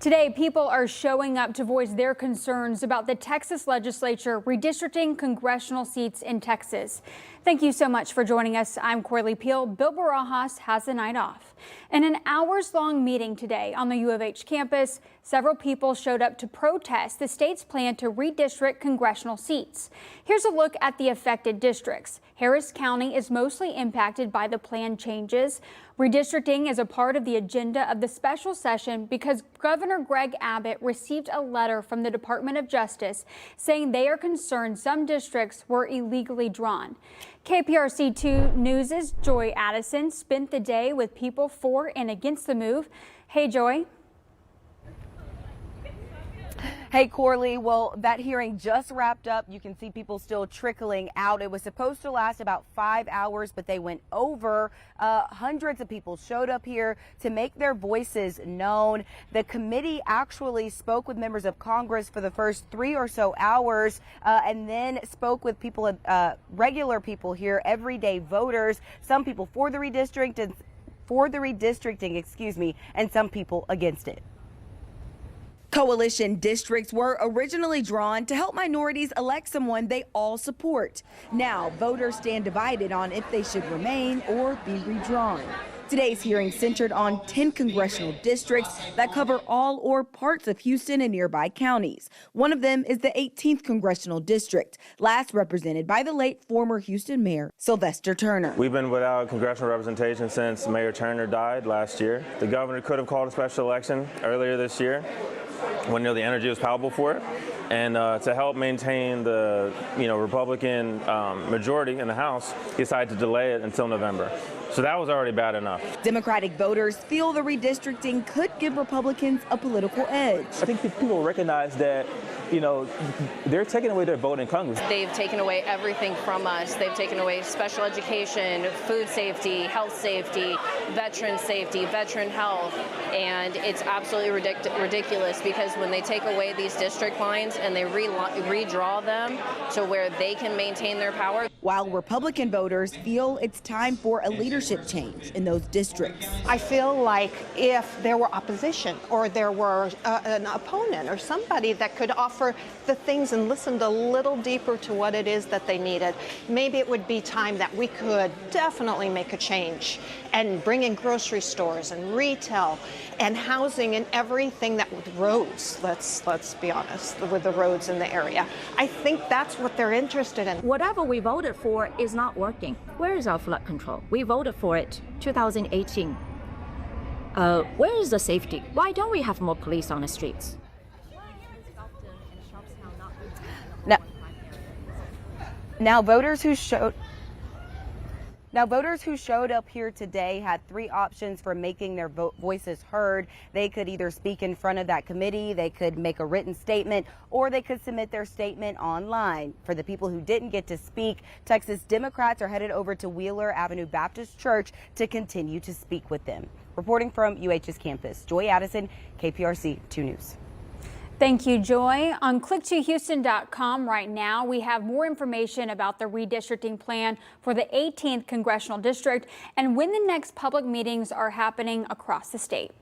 Today, people are showing up to voice their concerns about the Texas legislature redistricting congressional seats in Texas. Thank you so much for joining us. I'm Corley Peel. Bill Barajas has the night off. In an hours-long meeting today on the U of H campus, several people showed up to protest the state's plan to redistrict congressional seats. Here's a look at the affected districts. Harris County is mostly impacted by the plan changes. Redistricting is a part of the agenda of the special session because Governor Greg Abbott received a letter from the Department of Justice saying they are concerned some districts were illegally drawn. KPRC 2 News' Joy Addison spent the day with people for and against the move. Hey, Joy. Hey, Corley. Well, that hearing just wrapped up. You can see people still trickling out. It was supposed to last about 5 hours, but they went over. Hundreds of people showed up here to make their voices known. The committee actually spoke with members of Congress for the first 3 or so hours and then spoke with people, regular people here, everyday voters, some people for the redistricting, and some people against it. Coalition districts were originally drawn to help minorities elect someone they all support. Now, voters stand divided on if they should remain or be redrawn. Today's hearing centered on 10 congressional districts that cover all or parts of Houston and nearby counties. One of them is the 18th Congressional District, last represented by the late former Houston Mayor Sylvester Turner. We've been without congressional representation since Mayor Turner died last year. The governor could have called a special election earlier this year when the energy was palpable for it, and to help maintain the Republican majority in the House, he decided to delay it until November. So that was already bad enough. Democratic voters feel the redistricting could give Republicans a political edge. I think people recognize that, they're taking away their vote in Congress. They've taken away everything from us. They've taken away special education, food safety, health safety, veteran health, and it's absolutely ridiculous because when they take away these district lines and they redraw them to where they can maintain their power. While Republican voters feel it's time for a leadership change in those districts. I feel like if there were opposition or there were an opponent or somebody that could offer the things and listened a little deeper to what it is that they needed, maybe it would be time that we could definitely make a change and bring in grocery stores and retail and housing and everything that with roads, let's be honest, with the roads in the area. I think that's what they're interested in. Whatever we voted for is not working. Where is our flood control? We voted for it 2018. Where is the safety? Why don't we have more police on the streets? Now voters who showed up here today had 3 options for making their voices heard. They could either speak in front of that committee, they could make a written statement, or they could submit their statement online. For the people who didn't get to speak, Texas Democrats are headed over to Wheeler Avenue Baptist Church to continue to speak with them. Reporting from UH's campus, Joy Addison, KPRC 2 News. Thank you, Joy. On click2houston.com right now, we have more information about the redistricting plan for the 18th Congressional District and when the next public meetings are happening across the state.